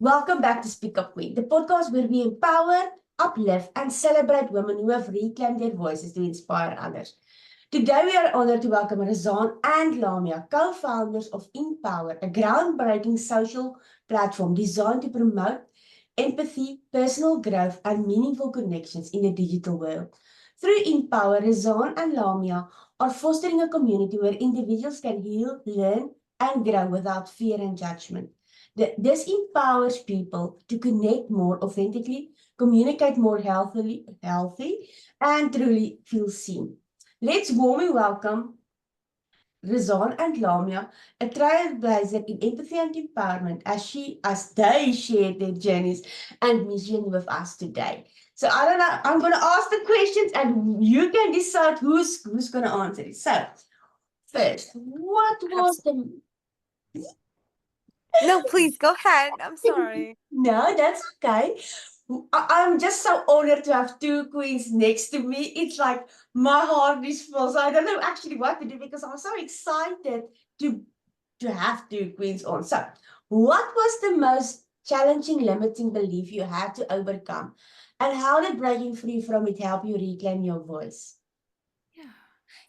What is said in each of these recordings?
Welcome back to Speak Up Queen, the podcast where we empower, uplift, and celebrate women who have reclaimed their voices to inspire others. Today, we are honored to welcome Razan and Lamia, co-founders of Empower, a groundbreaking social platform designed to promote empathy, personal growth, and meaningful connections in the digital world. Through Empower, Razan and Lamia are fostering a community where individuals can heal, learn, and grow without fear and judgment. This empowers people to connect more authentically, communicate more healthy, and truly feel seen. Let's warmly welcome Rizan and Lamia, a trailblazer in empathy and empowerment, as they share their journeys and mission with us today. So I don't know. I'm going to ask the questions, and you can decide who's going to answer it. So first, what was Absolutely. the No, please go ahead. I'm sorry. No, that's okay. I'm just so honored to have two queens next to me. It's like my heart is full. So I don't know actually what to do because I'm so excited to to have two queens on. So, what was the most challenging limiting belief you had to overcome? And how did breaking free from it help you reclaim your voice?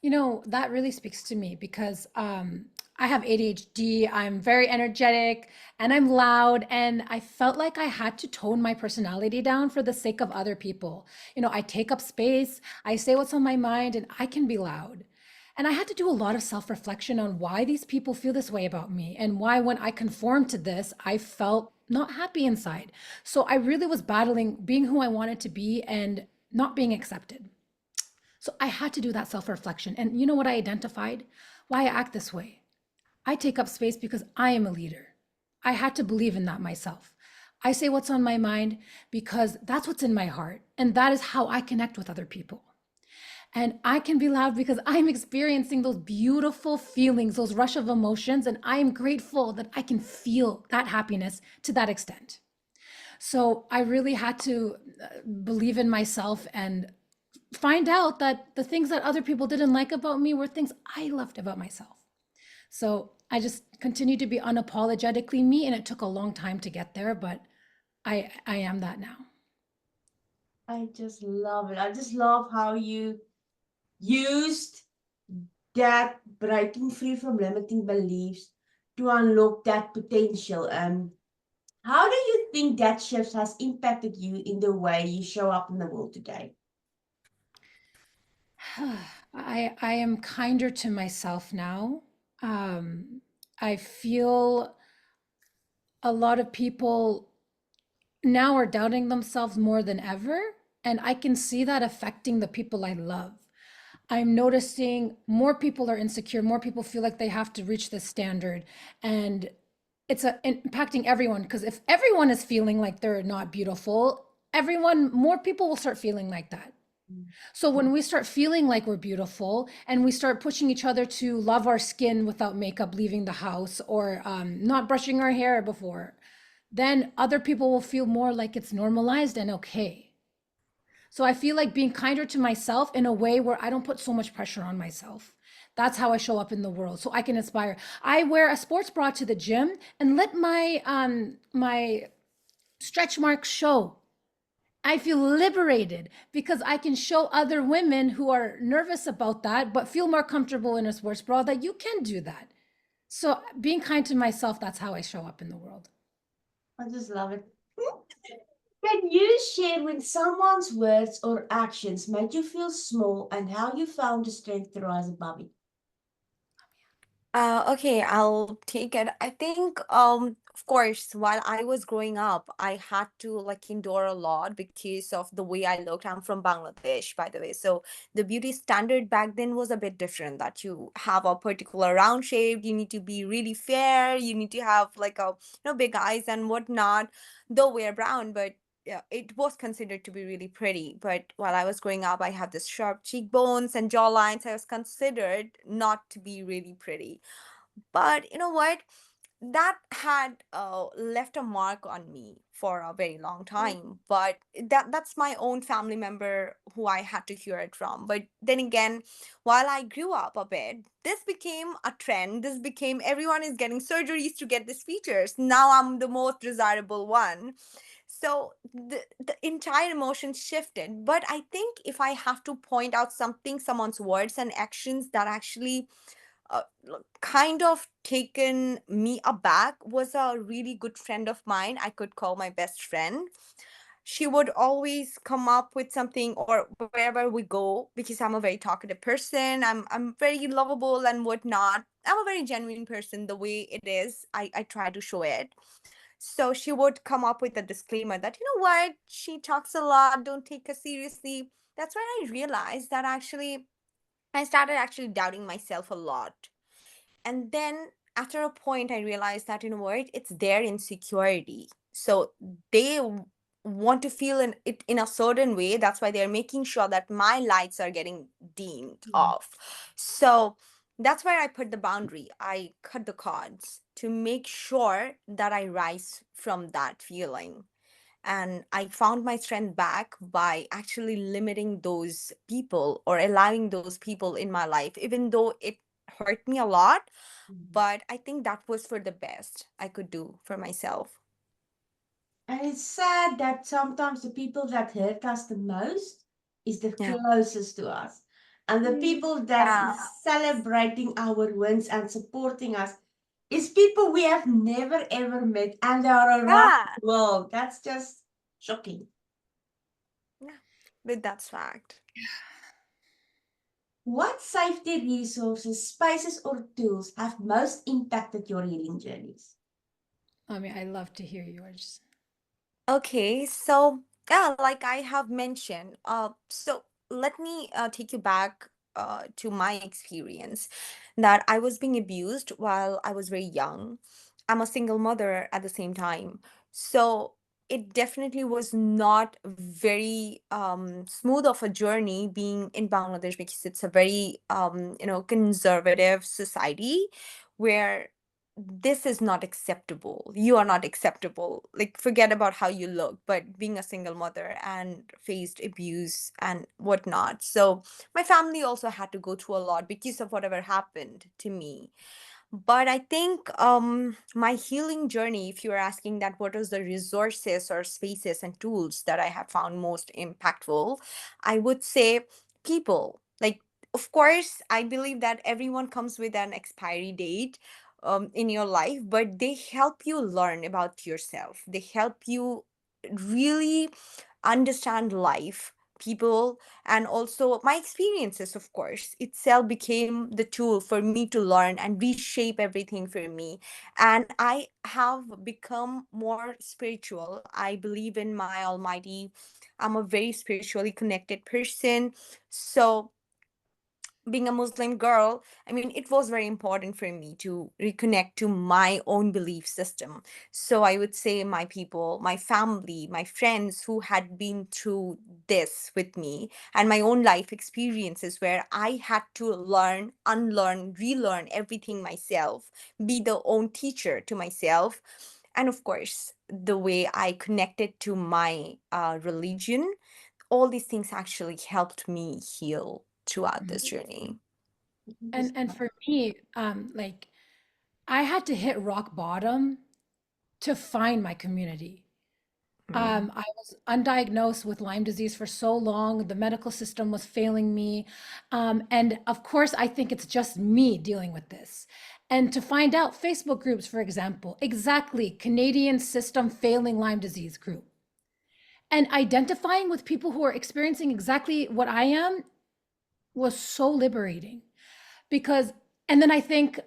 Yeah. That really speaks to me because I have ADHD. I'm very energetic and I'm loud. And I felt like I had to tone my personality down for the sake of other people. I take up space, I say what's on my mind, and I can be loud. And I had to do a lot of self reflection on why these people feel this way about me and why, when I conformed to this, I felt not happy inside. So I really was battling being who I wanted to be and not being accepted. So I had to do that self reflection. And you know what I identified? Why I act this way. I take up space because I am a leader. I had to believe in that myself. I say what's on my mind because that's what's in my heart. And that is how I connect with other people. And I can be loud because I'm experiencing those beautiful feelings, those rush of emotions. And I am grateful that I can feel that happiness to that extent. So I really had to believe in myself and find out that the things that other people didn't like about me were things I loved about myself. So I just continued to be unapologetically me, and it took a long time to get there, but I am that now. I just love it. I just love how you used that breaking free from limiting beliefs to unlock that potential. How do you think that shift has impacted you in the way you show up in the world today? I am kinder to myself now. I feel a lot of people now are doubting themselves more than ever, and I can see that affecting the people I love. I'm noticing more people are insecure, more people feel like they have to reach this standard, and impacting everyone, because if everyone is feeling like they're not beautiful, more people will start feeling like that. So when we start feeling like we're beautiful and we start pushing each other to love our skin without makeup leaving the house, or not brushing our hair before, then other people will feel more like it's normalized and okay. So I feel like being kinder to myself in a way where I don't put so much pressure on myself. That's how I show up in the world, so I can inspire. I wear a sports bra to the gym and let my stretch marks show. I feel liberated because I can show other women who are nervous about that but feel more comfortable in a sports bra that you can do that. So being kind to myself, that's how I show up in the world. I just love it. Can you share when someone's words or actions made you feel small and how you found the strength to rise above it? Okay, I'll take it. I think, of course, while I was growing up, I had to like endure a lot because of the way I looked. I'm from Bangladesh, by the way. So the beauty standard back then was a bit different, that you have a particular round shape, you need to be really fair, you need to have like big eyes and whatnot, though we're brown, but yeah, it was considered to be really pretty. But while I was growing up, I had this sharp cheekbones and jawlines. I was considered not to be really pretty. But you know what? that had left a mark on me for a very long time, but that's my own family member who I had to hear it from. But then again, while I grew up a bit, this became a trend. This became, everyone is getting surgeries to get these features. Now I'm the most desirable one. So the entire emotion shifted. But I think if I have to point out something, someone's words and actions that actually kind of taken me aback, was a really good friend of mine. I could call my best friend. She would always come up with something, or wherever we go, because I'm a very talkative person. I'm very lovable and whatnot. I'm a very genuine person. The way it is, I try to show it. So she would come up with a disclaimer that, you know what, she talks a lot, don't take her seriously. That's when I realized that actually I started actually doubting myself a lot. And then after a point, I realized that, you know what, it's their insecurity. So they want to feel it in a certain way. That's why they're making sure that my lights are getting dimmed Yeah. off. So that's where I put the boundary. I cut the cords to make sure that I rise from that feeling. And I found my strength back by actually limiting those people, or allowing those people in my life, even though it hurt me a lot. But I think that was for the best I could do for myself. And it's sad that sometimes the people that hurt us the most is the Yeah. closest to us. And the people that Yeah. is celebrating our wins and supporting us is people we have never ever met, and they are around Yeah. the world. That's just shocking. Yeah. But that's fact. What safety resources, spaces, or tools have most impacted your healing journeys? I mean, I love to hear yours. Okay, so yeah, like I have mentioned, so let me take you back to my experience, that I was being abused while I was very young. I'm a single mother at the same time. So it definitely was not very smooth of a journey being in Bangladesh, because it's a very conservative society where this is not acceptable. You are not acceptable. Like, forget about how you look, but being a single mother and faced abuse and whatnot. So my family also had to go through a lot because of whatever happened to me. But I think my healing journey, if you're asking that what is the resources or spaces and tools that I have found most impactful, I would say people. Like, of course, I believe that everyone comes with an expiry date in your life, but they help you learn about yourself. They help you really understand life, people, and also my experiences, of course, itself became the tool for me to learn and reshape everything for me. And I have become more spiritual. I believe in my Almighty. I'm a very spiritually connected person. So being a Muslim girl, I mean, it was very important for me to reconnect to my own belief system. So I would say my people, my family, my friends who had been through this with me, and my own life experiences where I had to learn, unlearn, relearn everything myself, be the own teacher to myself. And of course, the way I connected to my religion, all these things actually helped me heal throughout this journey. And for me, like I had to hit rock bottom to find my community. Mm. I was undiagnosed with Lyme disease for so long. The medical system was failing me. And of course, I think it's just me dealing with this. And to find out, Facebook groups, for example, exactly, Canadian system failing Lyme disease group. And identifying with people who are experiencing exactly what I am was so liberating because, and then I think,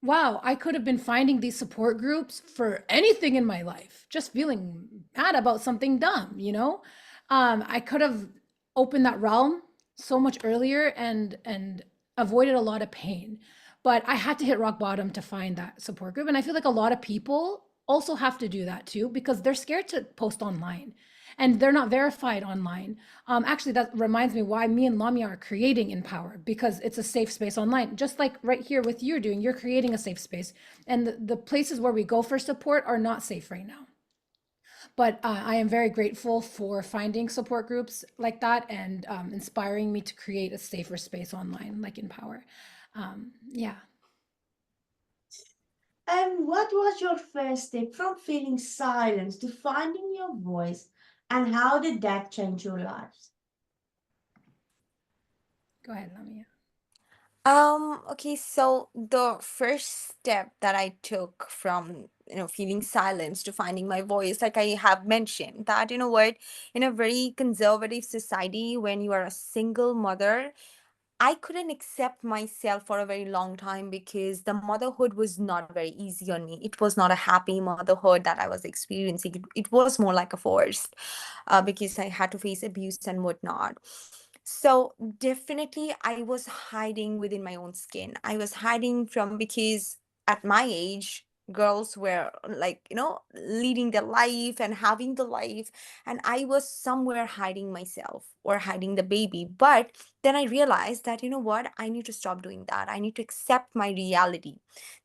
wow, I could have been finding these support groups for anything in my life, just feeling mad about something dumb, you know? I could have opened that realm so much earlier and avoided a lot of pain. But I had to hit rock bottom to find that support group. And I feel like a lot of people also have to do that too, because they're scared to post online. and they're not verified online. Actually, that reminds me why me and Lamia are creating Empower, because it's a safe space online. Just like right here with you're doing, you're creating a safe space. And the places where we go for support are not safe right now. But I am very grateful for finding support groups like that and inspiring me to create a safer space online, like Empower. Yeah. And what was your first step from feeling silence to finding your voice, and how did that change your lives? Go ahead, Lamia. Okay, so the first step that I took from, feeling silence to finding my voice, like I have mentioned, that, what, in a very conservative society, when you are a single mother, I couldn't accept myself for a very long time because the motherhood was not very easy on me. It was not a happy motherhood that I was experiencing. It was more like a forced, because I had to face abuse and whatnot. So definitely I was hiding within my own skin. I was hiding from, because at my age, girls were like, leading their life and having the life, and I was somewhere hiding myself or hiding the baby. But then I realized that, what, I need to stop doing that. I need to accept my reality.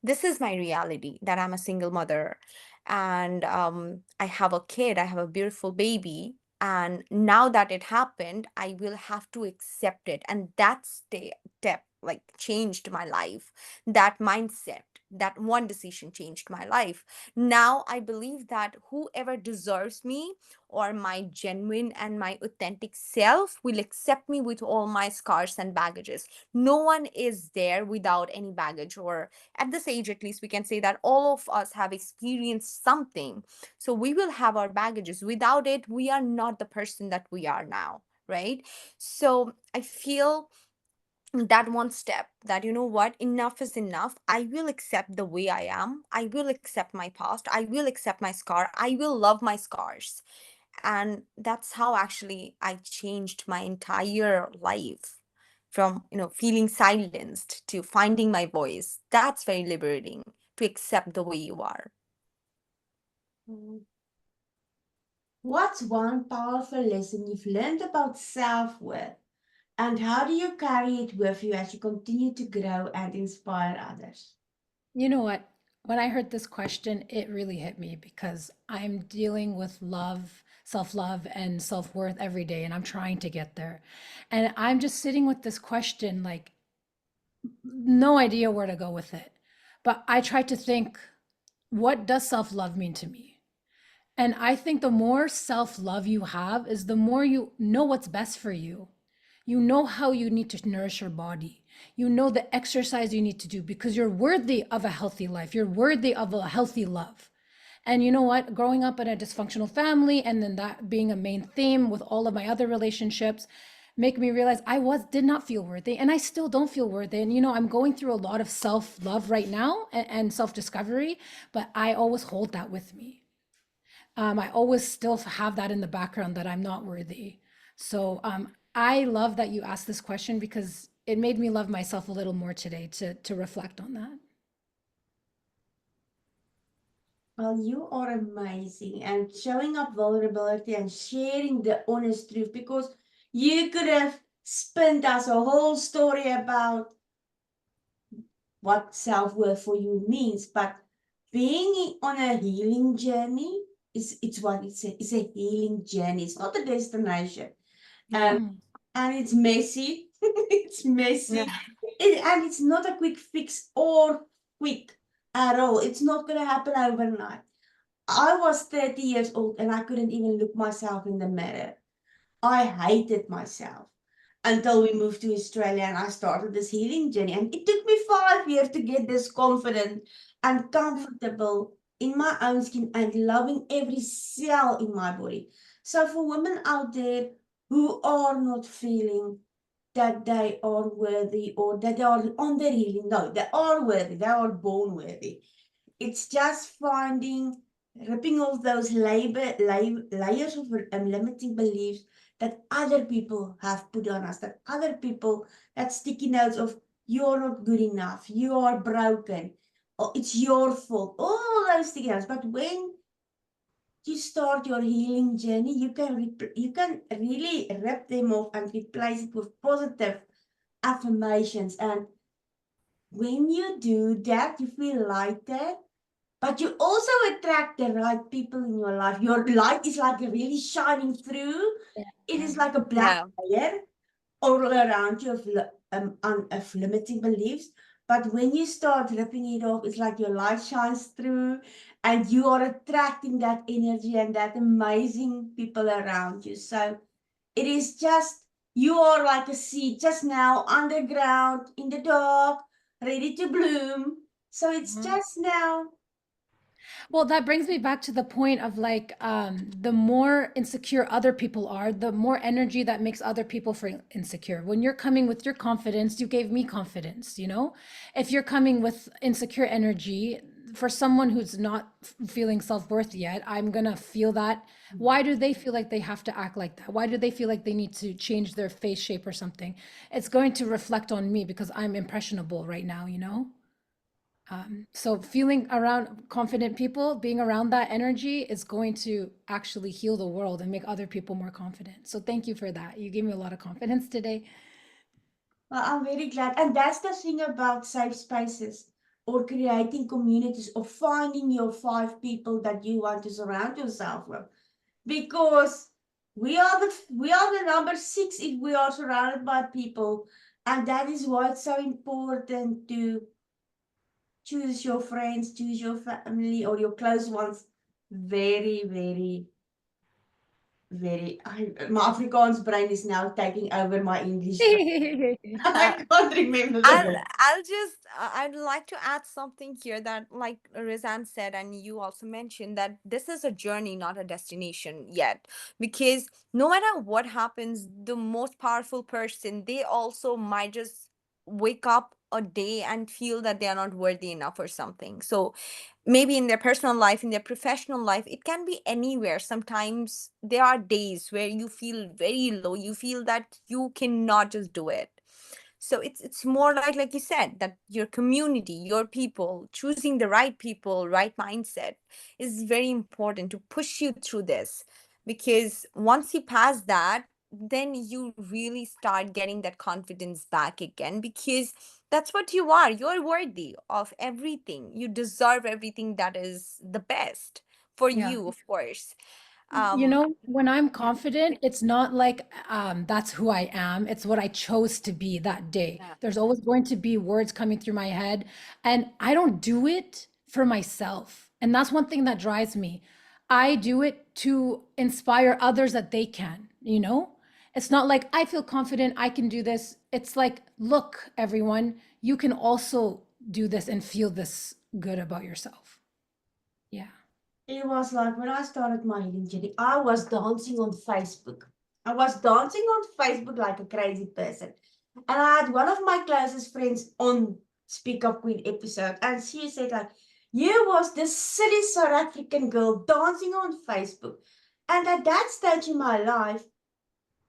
This is my reality, that I'm a single mother, and I have a kid, I have a beautiful baby. And now that it happened, I will have to accept it. And that step like changed my life. That mindset, that one decision changed my life. Now I believe that whoever deserves me, or my genuine and my authentic self, will accept me with all my scars and baggages. No one is there without any baggage, or at this age, at least, we can say that all of us have experienced something. So we will have our baggages. Without it, we are not the person that we are now, right? So I feel that one step, that, what, enough is enough. I will accept the way I am. I will accept my past. I will accept my scar. I will love my scars. And that's how actually I changed my entire life, from, feeling silenced to finding my voice. That's very liberating, to accept the way you are. Mm. What's one powerful lesson you've learned about self-worth, and how do you carry it with you as you continue to grow and inspire others? You know what? When I heard this question, it really hit me because I'm dealing with love, self love, and self worth every day, and I'm trying to get there. And I'm just sitting with this question, like, no idea where to go with it. But I tried to think, what does self love mean to me? And I think the more self love you have, is the more you know what's best for you. You know how you need to nourish your body. You know the exercise you need to do because you're worthy of a healthy life. You're worthy of a healthy love. And you know what? Growing up in a dysfunctional family, and then that being a main theme with all of my other relationships, make me realize did not feel worthy, and I still don't feel worthy. And I'm going through a lot of self-love right now, and self-discovery, but I always hold that with me. I always still have that in the background, that I'm not worthy. So I love that you asked this question, because it made me love myself a little more today to reflect on that. Well, you are amazing and showing up vulnerability and sharing the honest truth, because you could have spent us a whole story about what self-worth for you means, but being on a healing journey it's what it's a healing journey. It's not a destination. Mm. And it's messy. It's Yeah. messy. And it's not a quick fix or quick at all. It's not going to happen overnight. I was 30 years old and I couldn't even look myself in the mirror. I hated myself until we moved to Australia and I started this healing journey. And it took me 5 years to get this confident and comfortable in my own skin and loving every cell in my body. So for women out there who are not feeling that they are worthy or that they are on their healing, no, they are worthy, they are born worthy. It's just finding, ripping off those layers of limiting beliefs that other people have put on us, that other people, that sticky notes of you're not good enough, you are broken, or it's your fault, all those sticky notes. But when you start your healing journey, you can really rip them off and replace it with positive affirmations. And when you do that, you feel lighter, but you also attract the right people in your life. Your light is like really shining through. It is like a black Yeah. layer all around you of limiting beliefs. But when you start ripping it off, it's like your light shines through and you are attracting that energy and that amazing people around you. So it is just, you are like a seed just now underground in the dark, ready to bloom. So it's just now. Well, that brings me back to the point of like, the more insecure other people are, the more energy that makes other people feel insecure. When you're coming with your confidence, you gave me confidence, you know? If you're coming with insecure energy, for someone who's not feeling self-worth yet, I'm gonna feel that. Why do they feel like they have to act like that? Why do they feel like they need to change their face shape or something? It's going to reflect on me because I'm impressionable right now, you know? So feeling around confident people, being around that energy is going to actually heal the world and make other people more confident. So thank you for that. You gave me a lot of confidence today. Well, I'm very glad. And that's the thing about safe spaces or creating communities or finding your 5 people that you want to surround yourself with. Because we are the number 6 if we are surrounded by people. And that is why it's so important to choose your friends, choose your family or your close ones very, very, my Afrikaans brain is now taking over my English brain. I can't remember the word. I'd like to add something here that, like Rizan said, and you also mentioned, that this is a journey, not a destination yet. Because no matter what happens, the most powerful person, they also might just wake up a day and feel that they are not worthy enough or something. So maybe in their personal life, in their professional life, it can be anywhere. Sometimes there are days where you feel very low, you feel that you cannot just do it. So it's more like you said, that your community, your people, choosing the right people, right mindset is very important to push you through this. Because once you pass that, then you really start getting that confidence back again, because that's what you are. You're worthy of everything. You deserve everything that is the best for Yeah. you, of course. You um know, when I'm yeah. confident, it's not like that's who I am. It's what I chose to be that day. Yeah. There's always going to be words coming through my head, and I don't do it for myself. And that's one thing that drives me. I do it to inspire others that they can, you know? It's not like I feel confident, I can do this. It's like, look, everyone, you can also do this and feel this good about yourself. Yeah. It was like when I started my healing journey, I was dancing on Facebook. I was dancing on Facebook like a crazy person. And I had one of my closest friends on Speak Up Queen episode, and she said like, you was this silly South African girl dancing on Facebook. And at that stage in my life,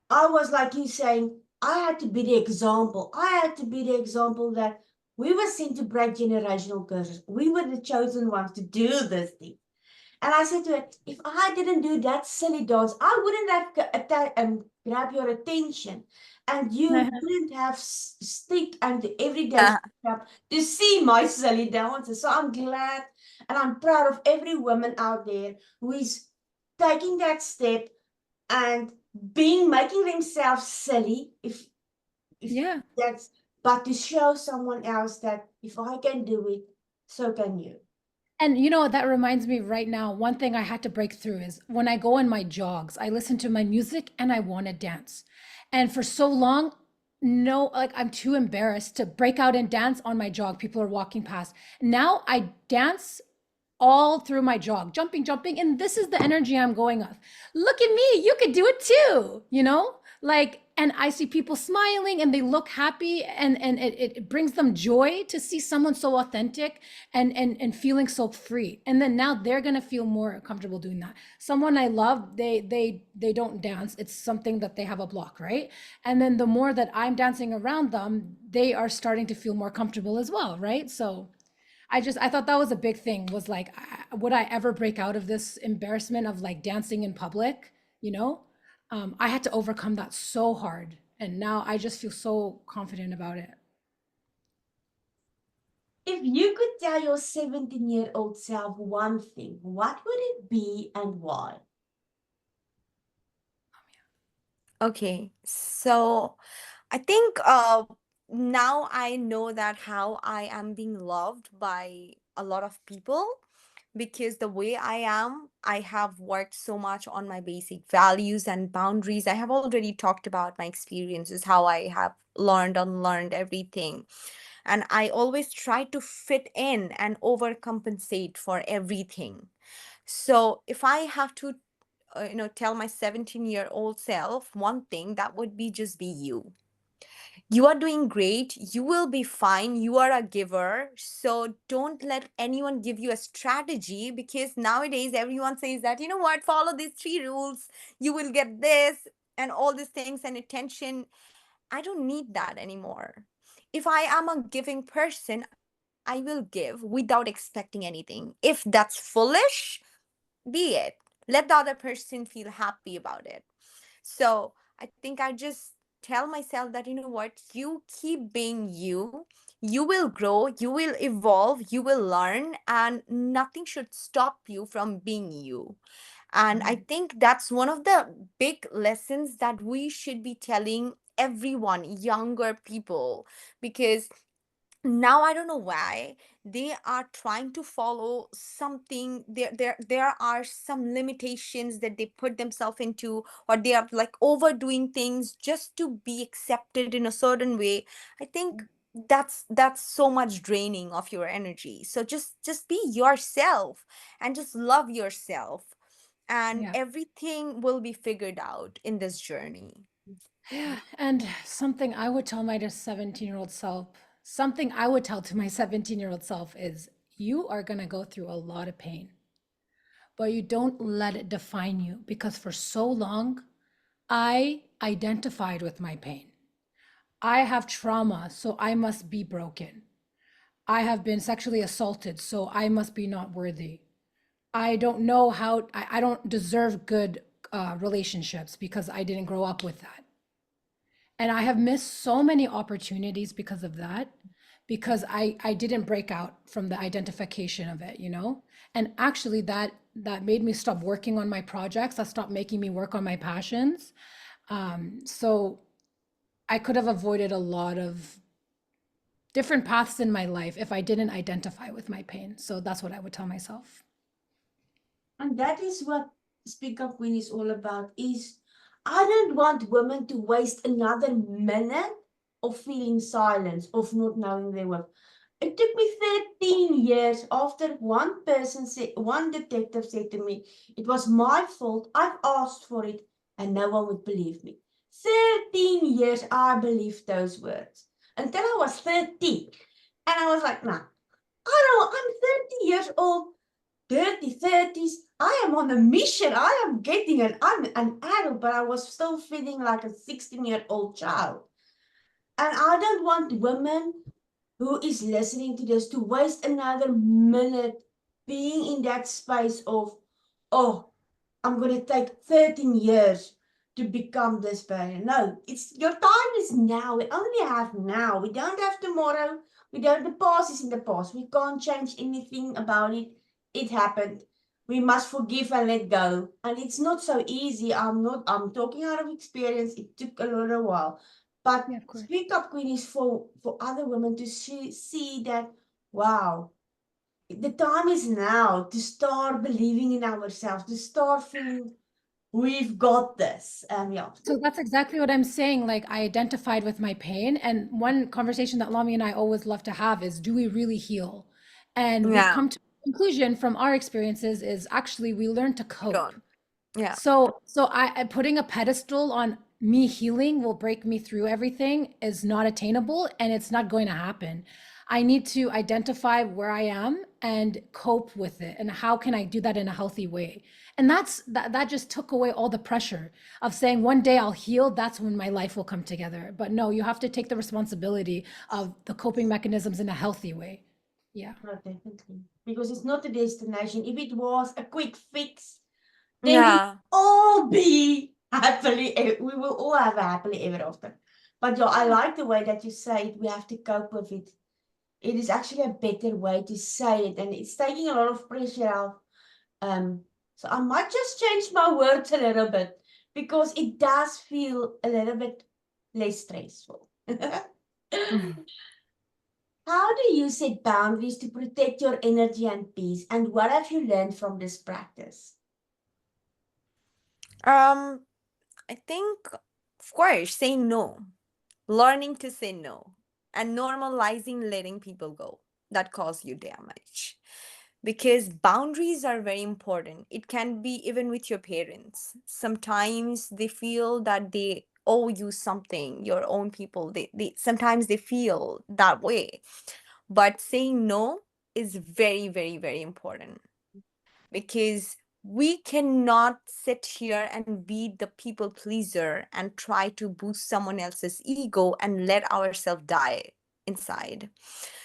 I was like you saying, I had to be the example. I had to be the example that we were sent to break generational curses. We were the chosen ones to do this thing. And I said to her, if I didn't do that silly dance, I wouldn't have grab your attention. And you wouldn't have stick and every day up to see my silly dances. So I'm glad and I'm proud of every woman out there who is taking that step and making themselves silly if Yeah. that's, but to show someone else that if I can do it, so can you. And you know, that reminds me right now, one thing I had to break through is when I go on my jogs, I listen to my music and I want to dance. And for so long, no, like I'm too embarrassed to break out and dance on my jog. People are walking past. Now I dance all through my jog, jumping, jumping. And this is the energy I'm going of. Look at me, you could do it too, you know? Like, and I see people smiling and they look happy, and it brings them joy to see someone so authentic and feeling so free. And then now they're gonna feel more comfortable doing that. Someone I love, they don't dance. It's something that they have a block, right? And then the more that I'm dancing around them, they are starting to feel more comfortable as well, right? So I thought that was a big thing, was like, would I ever break out of this embarrassment of like dancing in public, you know? I had to overcome that so hard. And now I just feel so confident about it. If you could tell your 17-year-old self one thing, what would it be and why? Okay, so I think now I know that how I am being loved by a lot of people, because the way I am, I have worked so much on my basic values and boundaries. I have already talked about my experiences, how I have learned, unlearned everything. And I always try to fit in and overcompensate for everything. So if I have to tell my 17-year-old self one thing, that would be just be you. You are doing great. You will be fine. You are a giver. So don't let anyone give you a strategy, because nowadays everyone says that, you know what, follow these three rules, you will get this and all these things and attention. I don't need that anymore. If I am a giving person, I will give without expecting anything. If that's foolish, be it. Let the other person feel happy about it. So I think I just tell myself that, you know what, you keep being you. You will grow, you will evolve, you will learn, and nothing should stop you from being you. And I think that's one of the big lessons that we should be telling everyone, younger people, because now I don't know why they are trying to follow something. There are some limitations that they put themselves into, or they are like overdoing things just to be accepted in a certain way. I think that's so much draining of your energy. So just be yourself and just love yourself, and Yeah. everything will be figured out in this journey. Yeah. And something I would tell my 17-year-old self, something I would tell to my 17-year-old self is, you are going to go through a lot of pain, but you don't let it define you, because for so long, I identified with my pain. I have trauma, so I must be broken. I have been sexually assaulted, so I must be not worthy. I don't know how, I don't deserve good relationships because I didn't grow up with that. And I have missed so many opportunities because of that, because I didn't break out from the identification of it, you know? And actually that made me stop working on my projects. That stopped making me work on my passions. So I could have avoided a lot of different paths in my life if I didn't identify with my pain. So that's what I would tell myself. And that is what Speak Up Queen is all about, is I don't want women to waste another minute of feeling silence, of not knowing their worth. It took me 13 years after one detective said to me, it was my fault, I've asked for it, and no one would believe me. 13 years I believed those words. Until I was 30. And I was like, nah, I'm 30 years old. Dirty 30s. I am on a mission. I am getting it. I'm an adult, but I was still feeling like a 16-year-old child. And I don't want women who is listening to this to waste another minute being in that space of, oh, I'm going to take 13 years to become this person. No, it's your time is now. We only have now. We don't have tomorrow. The past is in the past. We can't change anything about it. It happened. We must forgive and let go. And it's not so easy. I'm talking out of experience. It took a little while. But Yeah, of course. Speak Up Queen is for other women to see that, wow, the time is now to start believing in ourselves, to start feeling we've got this. Yeah. So that's exactly what I'm saying. Like, I identified with my pain. And one conversation that Lami and I always love to have is, do we really heal? And we've Yeah, come to a conclusion from our experiences is actually we learn to we cope. don't. Yeah. So putting a pedestal on me healing will break me through everything is not attainable, and it's not going to happen. I need to identify where I am and cope with it. And how can I do that in a healthy way? And that just took away all the pressure of saying one day I'll heal, that's when my life will come together. But no, you have to take the responsibility of the coping mechanisms in a healthy way. Yeah. No, definitely. Because it's not a destination. If it was a quick fix, then we Yeah. all be happily, we will all have a happily ever after. But yeah, I like the way that you say it, we have to cope with it. It is actually a better way to say it, and it's taking a lot of pressure out. So I might just change my words a little bit because it does feel a little bit less stressful. How do you set boundaries to protect your energy and peace? And what have you learned from this practice? Um, I think, of course, saying no, learning to say no, and normalizing letting people go that cause you damage. Because boundaries are very important. It can be even with your parents. Sometimes they feel that they owe you something, your own people. They sometimes they feel that way. But saying no is very, very, very important because we cannot sit here and be the people pleaser and try to boost someone else's ego and let ourselves die inside.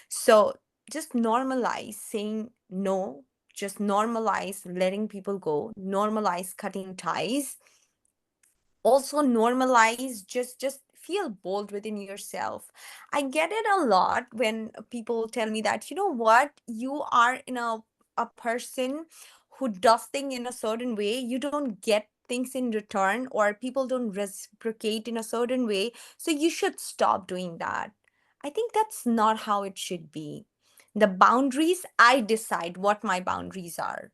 So just normalize saying no, just normalize letting people go, normalize cutting ties, also normalize, just feel bold within yourself. I get it a lot when people tell me that, you know what, you are in a person who does things in a certain way, you don't get things in return, or people don't reciprocate in a certain way, so you should stop doing that. I think that's not how it should be. The boundaries, I decide what my boundaries are.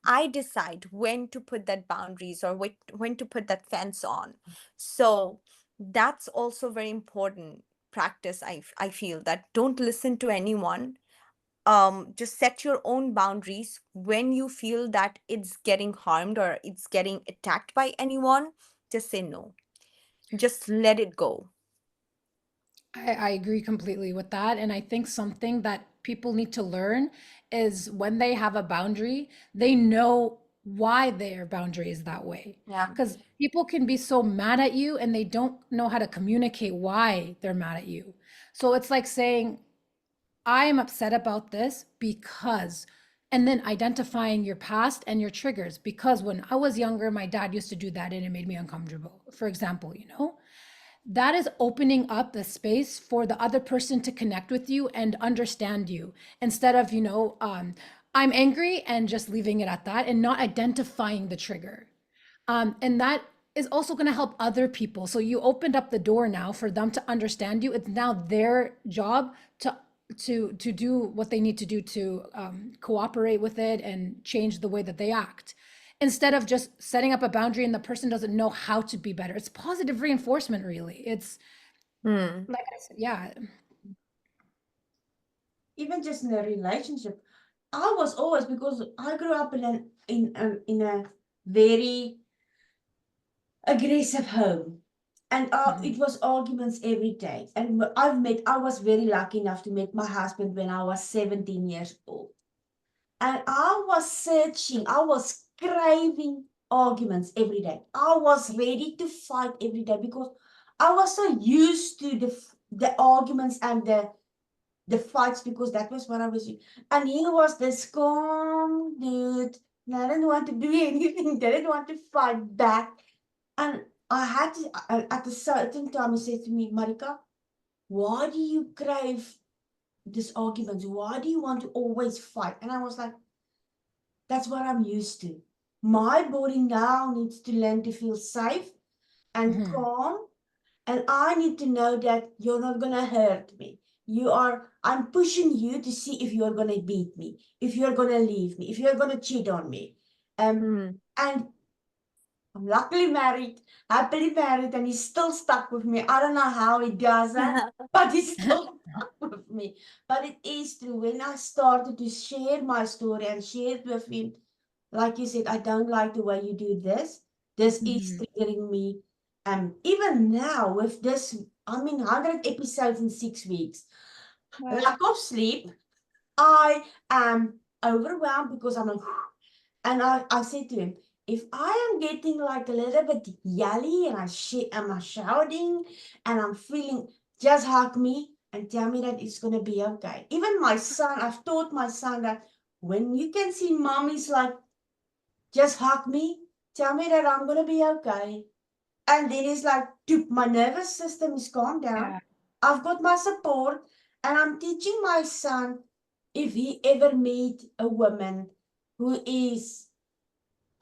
I decide when to put that boundaries or when to put that fence on. So that's also very important practice. I feel that don't listen to anyone. Just set your own boundaries when you feel that it's getting harmed or it's getting attacked by anyone. Just say no. Just let it go. I agree completely with that. And I think something that people need to learn is when they have a boundary, they know why their boundary is that way. Yeah. Because people can be so mad at you and they don't know how to communicate why they're mad at you. So it's like saying, I am upset about this because, and then identifying your past and your triggers. Because when I was younger, my dad used to do that and it made me uncomfortable, for example, you know? That is opening up the space for the other person to connect with you and understand you instead of, I'm angry and just leaving it at that and not identifying the trigger. And that is also going to help other people. So you opened up the door now for them to understand you. It's now their job to do what they need to do to cooperate with it and change the way that they act, instead of just setting up a boundary and the person doesn't know how to be better. It's positive reinforcement, really. It's Hmm. like I said, yeah. Even just in a relationship, I was always, because I grew up in a very aggressive home, and Mhm. it was arguments every day. And I was very lucky enough to meet my husband when I was 17 years old. And I was searching, I was craving arguments every day. I was ready to fight every day because I was so used to the arguments and the fights, because that was what I was used. And he was this calm dude. Didn't want to do anything, didn't want to fight back. And I had to, at a certain time, he said to me, Marika, why do you crave these arguments? Why do you want to always fight? And I was like, that's what I'm used to. My body now needs to learn to feel safe and Mhm. calm. And I need to know that you're not going to hurt me. I'm pushing you to see if you're going to beat me, if you're going to leave me, if you're going to cheat on me. Hmm. And I'm luckily married, happily married, and he's still stuck with me. I don't know how he does that, but he's still stuck with me. But it is true. When I started to share my story and share it with him, like you said, I don't like the way you do this. This is Mhm. triggering me. Even now with this, 100 episodes in 6 weeks. Wow. Lack of sleep. I am overwhelmed because I'm like, and I said to him, if I am getting like a little bit yelly and I'm shouting and I'm feeling, just hug me. and tell me that it's going to be okay. Even my son, I've taught my son that when you can see mommy's like, just hug me, tell me that I'm going to be okay. And then it's like, dude, my nervous system is calmed down. Yeah. I've got my support. And I'm teaching my son, if he ever meet a woman who is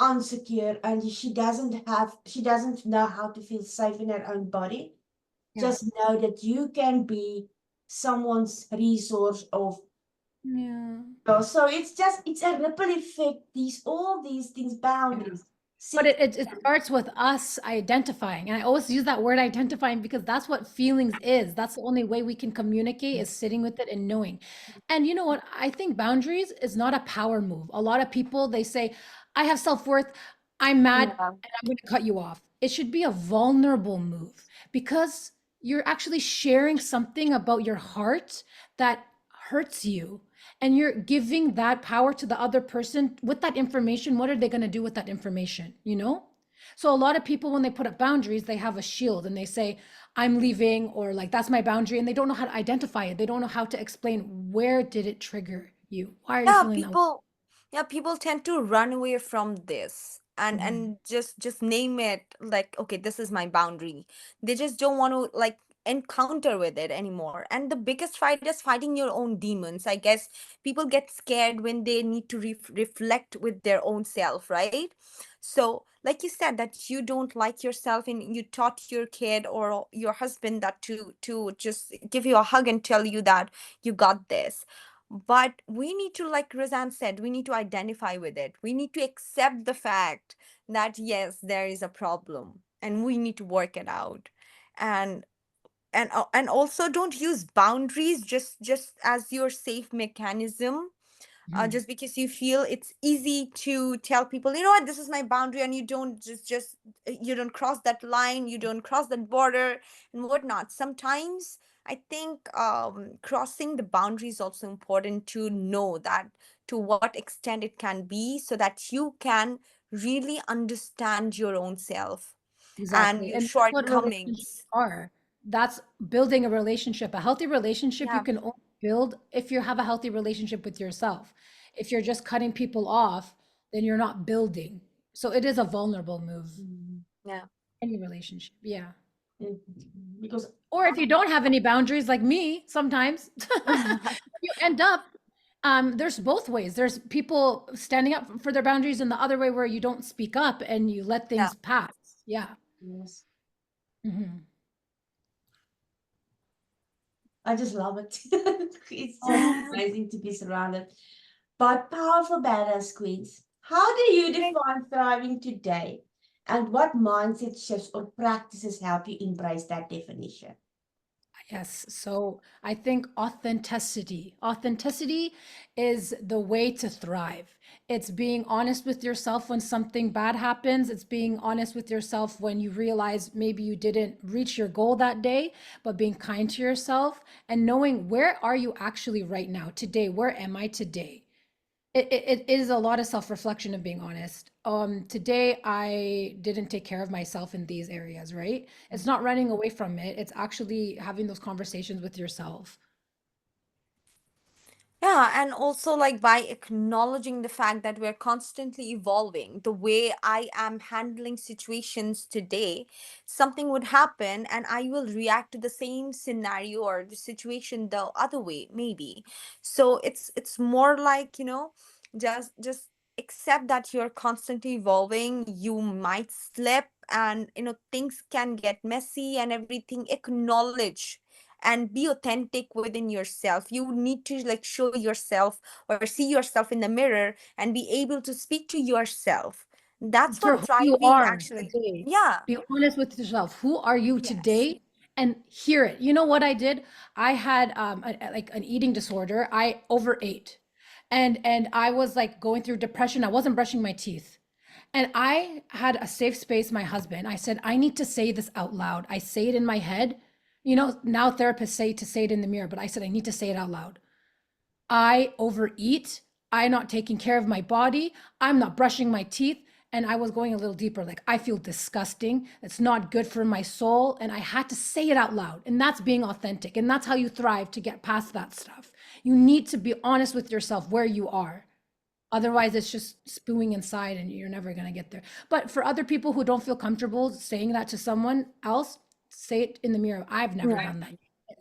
insecure and she doesn't know how to feel safe in her own body, Yeah. just know that you can be someone's resource of. Yeah. So it's a ripple effect. All these things, boundaries. But Set. it starts with us identifying. And I always use that word identifying because that's what feelings is. That's the only way we can communicate is sitting with it and knowing. And you know what? I think boundaries is not a power move. A lot of people, they say, I have self-worth. I'm mad Yeah. and I'm going to cut you off. It should be a vulnerable move because you're actually sharing something about your heart that hurts you, and you're giving that power to the other person with that information. What are they going to do with that information, you know? So a lot of people, when they put up boundaries, they have a shield and they say, I'm leaving, or like, that's my boundary, and they don't know how to identify it. They don't know how to explain, where did it trigger you? Why are you yeah feeling that way? people yeah, people tend to run away from this and Mhm. just name it like, okay, this is my boundary. They just don't want to like encounter with it anymore. And the biggest fight is fighting your own demons, I guess. People get scared when they need to reflect with their own self, right? So like you said, that you don't like yourself and you taught your kid or your husband that to just give you a hug and tell you that you got this. But we need to, like Razan said, we need to identify with it. We need to accept the fact that yes, there is a problem and we need to work it out. And and also don't use boundaries just as your safe mechanism, Mhm. just because you feel it's easy to tell people, you know what, this is my boundary, and you don't just you don't cross that line, you don't cross that border and whatnot. Sometimes I think crossing the boundary is also important to know that to what extent it can be, so that you can really understand your own self and Exactly. your And that's what relationships shortcomings. are. That's building a relationship. A healthy relationship you Yeah. can only build if you have a healthy relationship with yourself. If you're just cutting people off, then you're not building. So it is a vulnerable move. Mhm. Yeah. Any relationship. Yeah. Because Or if you don't have any boundaries like me, sometimes you end up there's both ways. There's people standing up for their boundaries and the other way where you don't speak up and you let Yeah. things pass. Yeah. yes, Mhm. I just love it. It's just Oh, amazing to be surrounded by powerful badass queens. How do you define thriving today? And what mindset shifts or practices help you embrace that definition? yes. So I think authenticity. Authenticity is the way to thrive. It's being honest with yourself when something bad happens. It's being honest with yourself when you realize maybe you didn't reach your goal that day, but being kind to yourself and knowing, where are you actually right now, today? Where am I today? It is a lot of self-reflection and being honest. Today I didn't take care of myself in these areas, right? It's not running away from it. It's actually having those conversations with yourself. Yeah, and also like by acknowledging the fact that we're constantly evolving, the way I am handling situations today, something would happen and I will react to the same scenario or the situation the other way, maybe. So it's more like, just accept that you're constantly evolving. You might slip and things can get messy and everything. Acknowledge and be authentic within yourself. You need to like show yourself or see yourself in the mirror and be able to speak to yourself. That's For what who you thriving are actually. today. Yeah. Be honest with yourself. Who are you Yes. today? And hear it. You know what I did? I had like an eating disorder. I overate. And I was like going through depression. I wasn't brushing my teeth. And I had a safe space, my husband. I said, I need to say this out loud. I say it in my head. You know, now therapists say to say it in the mirror, but I said, I need to say it out loud. I overeat. I'm not taking care of my body. I'm not brushing my teeth. and I was going a little deeper. Like, I feel disgusting. It's not good for my soul. And I had to say it out loud. And that's being authentic. And that's how you thrive to get past that stuff. You need to be honest with yourself where you are. Otherwise, it's just spewing inside and you're never going to get there. But for other people who don't feel comfortable saying that to someone else, say it in the mirror. I've never Right. done that.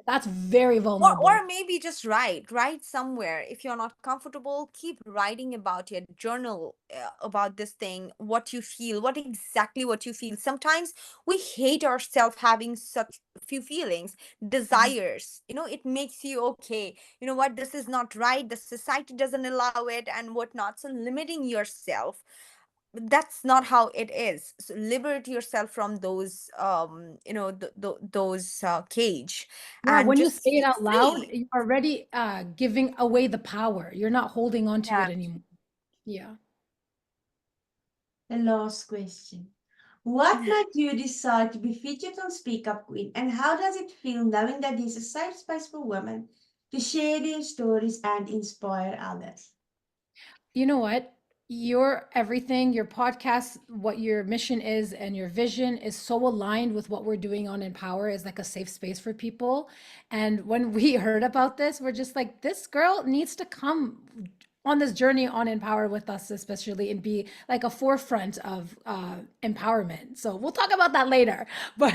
That's very Or vulnerable. maybe just write somewhere. If you're not comfortable, keep writing about it. Journal about this thing, what you feel, what you feel. Sometimes we hate ourselves having such few feelings, desires. It makes you okay. You know what? This is not right. The society doesn't allow it and whatnot. So limiting yourself, that's not how it is. So liberate yourself from those those cage, Yeah, and when you just say it feel out loud, free. you're already giving away the power. You're not holding on to Yeah. it anymore. Yeah. The last question. What Mhm. made you decide to be featured on Speak Up Queen, and how does it feel knowing that there's a safe space for women to share their stories and inspire others? You know what? Your everything, your podcast, what your mission is, and your vision is so aligned with what we're doing on Empower is like a safe space for people. And when we heard about this, we're just like, this girl needs to come on this journey on Empower with us, especially, and be like a forefront of empowerment. So we'll talk about that later. But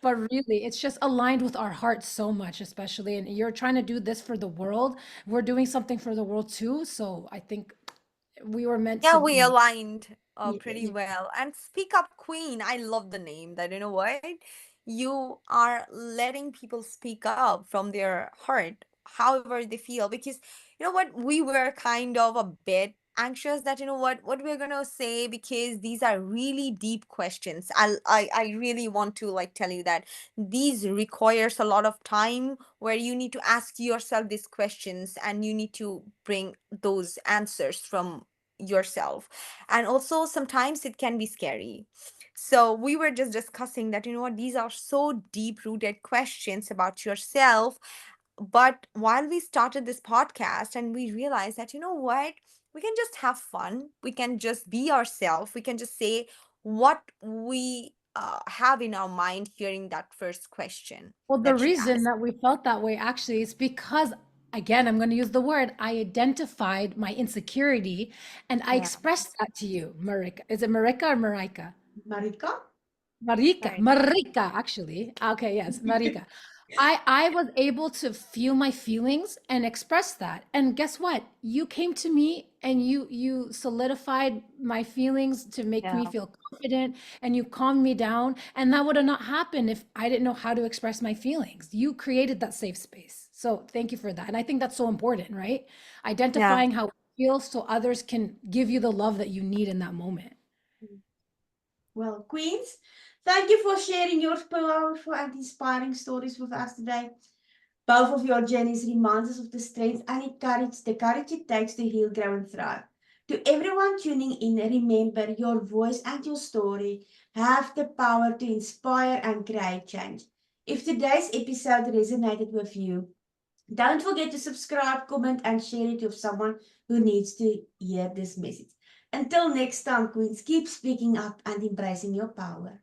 but really, it's just aligned with our hearts so much, especially. And you're trying to do this for the world. We're doing something for the world too. So I think we were meant Yeah, to we meet. aligned pretty Yes. well. And Speak Up Queen, I love the name. That, you know what? You are letting people speak up from their heart, however they feel. Because, you know what? We were kind of a bit anxious that, what we're gonna say, because these are really deep questions. I really want to like tell you that these requires a lot of time where you need to ask yourself these questions and you need to bring those answers from yourself. And also sometimes it can be scary. So we were just discussing that, what, these are so deep rooted questions about yourself. But while we started this podcast and we realized that, what, we can just have fun, we can just be ourselves, we can just say what we have in our mind hearing that first question Well, the that she reason asked. that we felt that way actually is because, again, I'm going to use the word, I identified my insecurity and I Yeah. expressed that to you, Marika. Is it Marika or Marika? Marika? Marika, Right. Marika, actually. Okay, yes, Marika. I was able to feel my feelings and express that. And guess what? You came to me and you solidified my feelings to make me Yeah. feel confident and you calmed me down. And that would have not happened if I didn't know how to express my feelings. You created that safe space. So thank you for that. And I think that's so important, right? Yeah. Identifying how it feels so others can give you the love that you need in that moment. Well, Queens, thank you for sharing your powerful and inspiring stories with us today. Both of your journeys remind us of the strength and the courage it takes to heal, grow, and thrive. To everyone tuning in, remember your voice and your story have the power to inspire and create change. If today's episode resonated with you, don't forget to subscribe, comment, and share it with someone who needs to hear this message. Until next time, Queens, keep speaking up and embracing your power.